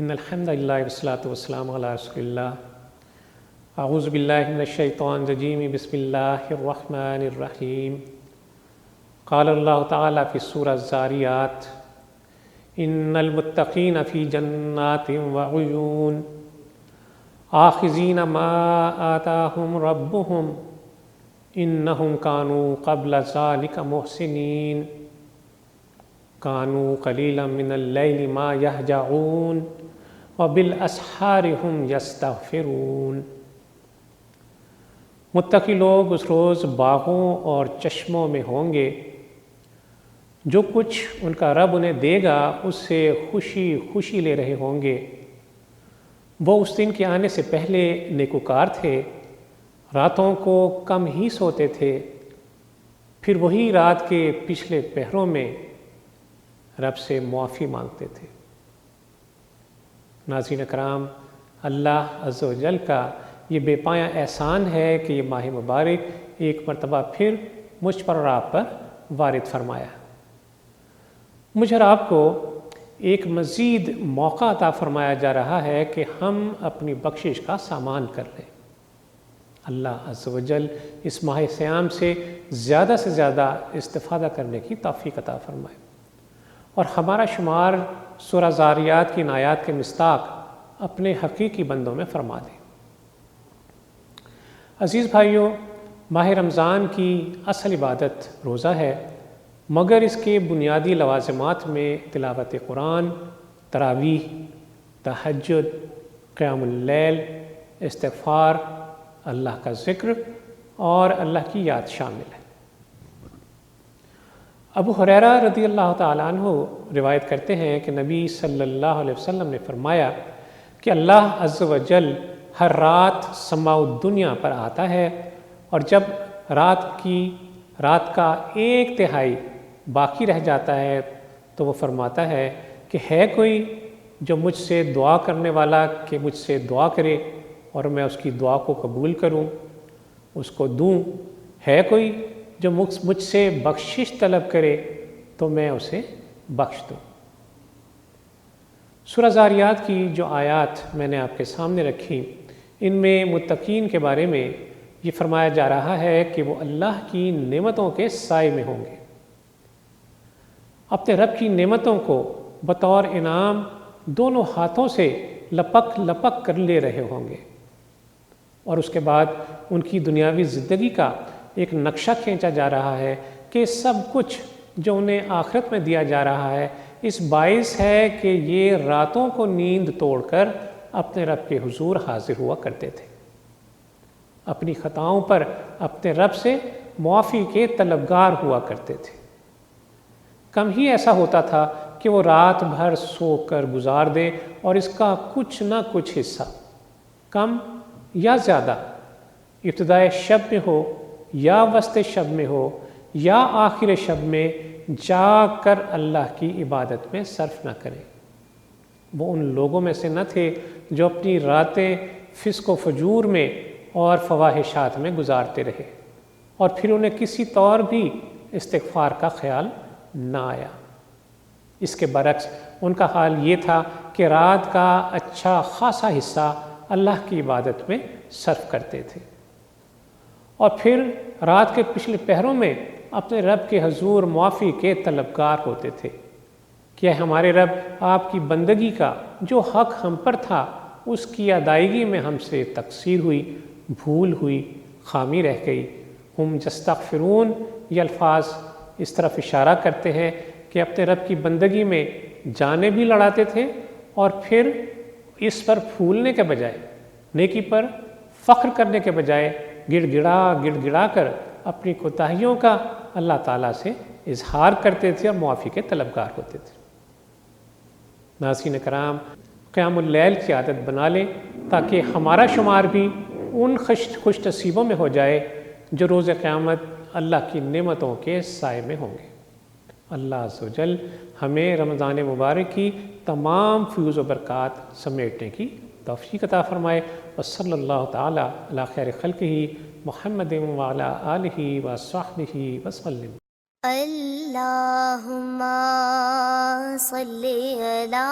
ان الحمد للہ والصلاۃ والسلام علی رسول اللہ اعوذ باللہ من الشیطان الرجیم بسم اللہ الرحمن الرحیم قال اللہ تعالی فی السورہ الذاریات ان المتقین فی جنات وعیون آخذین ما آتاہم ربہم انہم کانوا قبل ذلک محسنین کانوا قلیلا من اللیل ما یہجعون وبالاسحار ہم یستغفرون۔ متقی لوگ اس روز باغوں اور چشموں میں ہوں گے، جو کچھ ان کا رب انہیں دے گا اس سے خوشی خوشی لے رہے ہوں گے۔ وہ اس دن کے آنے سے پہلے نیکوکار تھے، راتوں کو کم ہی سوتے تھے، پھر وہی رات کے پچھلے پہروں میں رب سے معافی مانگتے تھے۔ ناظرین اکرام، اللہ عز و جل کا یہ بے پایاں احسان ہے کہ یہ ماہ مبارک ایک مرتبہ پھر مجھ پر اور آپ پر وارد فرمایا۔ مجھ اور آپ کو ایک مزید موقع عطا فرمایا جا رہا ہے کہ ہم اپنی بخشش کا سامان کر لیں۔ اللہ عز و جل اس ماہ صیام سے زیادہ استفادہ کرنے کی توفیق عطا فرمائے اور ہمارا شمار سورہ ذاریات کی ان آیات کے مصداق اپنے حقیقی بندوں میں فرما دے۔ عزیز بھائیوں، ماہ رمضان کی اصل عبادت روزہ ہے، مگر اس کے بنیادی لوازمات میں تلاوت قرآن، تراویح، تہجد، قیام اللیل، استغفار، اللہ کا ذکر اور اللہ کی یاد شامل ہے۔ ابو ہریرہ رضی اللہ تعالیٰ عنہ روایت کرتے ہیں کہ نبی صلی اللہ علیہ وسلم نے فرمایا کہ اللہ عز و جل ہر رات سماع الدنیا پر آتا ہے، اور جب رات کا 1/3 باقی رہ جاتا ہے تو وہ فرماتا ہے کہ ہے کوئی جو مجھ سے دعا کرنے والا کہ مجھ سے دعا کرے اور میں اس کی دعا کو قبول کروں، اس کو دوں؟ ہے کوئی جو مجھ سے بخشش طلب کرے تو میں اسے بخش دوں؟ سورہ ذاریات کی جو آیات میں نے آپ کے سامنے رکھی، ان میں متقین کے بارے میں یہ فرمایا جا رہا ہے کہ وہ اللہ کی نعمتوں کے سائے میں ہوں گے، اپنے رب کی نعمتوں کو بطور انعام دونوں ہاتھوں سے لپک کر لے رہے ہوں گے، اور اس کے بعد ان کی دنیاوی زندگی کا ایک نقشہ کھینچا جا رہا ہے کہ سب کچھ جو انہیں آخرت میں دیا جا رہا ہے اس باعث ہے کہ یہ راتوں کو نیند توڑ کر اپنے رب کے حضور حاضر ہوا کرتے تھے، اپنی خطاؤں پر اپنے رب سے معافی کے طلبگار ہوا کرتے تھے۔ کم ہی ایسا ہوتا تھا کہ وہ رات بھر سو کر گزار دے اور اس کا کچھ نہ کچھ حصہ کم یا زیادہ ابتدائے شب میں ہو یا وسط شب میں ہو یا آخر شب میں جا کر اللہ کی عبادت میں صرف نہ کریں۔ وہ ان لوگوں میں سے نہ تھے جو اپنی راتیں فسق و فجور میں اور فواحشات میں گزارتے رہے اور پھر انہیں کسی طور بھی استغفار کا خیال نہ آیا۔ اس کے برعکس ان کا حال یہ تھا کہ رات کا اچھا خاصا حصہ اللہ کی عبادت میں صرف کرتے تھے، اور پھر رات کے پچھلے پہروں میں اپنے رب کے حضور معافی کے طلبگار ہوتے تھے کہ اے ہمارے رب، آپ کی بندگی کا جو حق ہم پر تھا اس کی ادائیگی میں ہم سے تقصیر ہوئی، بھول ہوئی، خامی رہ گئی۔ ہم یستغفرون، یہ الفاظ اس طرف اشارہ کرتے ہیں کہ اپنے رب کی بندگی میں جانیں بھی لڑاتے تھے اور پھر اس پر پھولنے کے بجائے، نیکی پر فخر کرنے کے بجائے گڑ گڑا کر اپنی کوتاہیوں کا اللہ تعالیٰ سے اظہار کرتے تھے اور معافی کے طلبگار ہوتے تھے۔ ناظرین کرام، قیام اللیل کی عادت بنا لیں تاکہ ہمارا شمار بھی ان خوش نصیبوں میں ہو جائے جو روز قیامت اللہ کی نعمتوں کے سائے میں ہوں گے۔ اللہ عز و جل ہمیں رمضان مبارک کی تمام فیوز و برکات سمیٹنے کی توفیق عطا فرمائے۔ وصلی اللہ تعالی علی خیر خلقہ محمد وعلی آلہ وصحبہ وسلم۔ اللہم صلی علی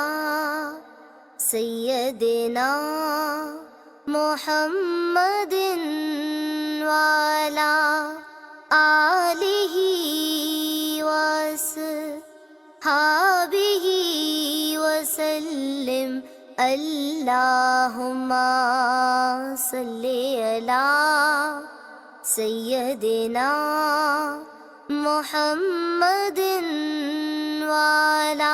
سیدنا محمد وعلی آلہ وصحبہ وسلم اللہم صلی علی سیدنا محمد وعلی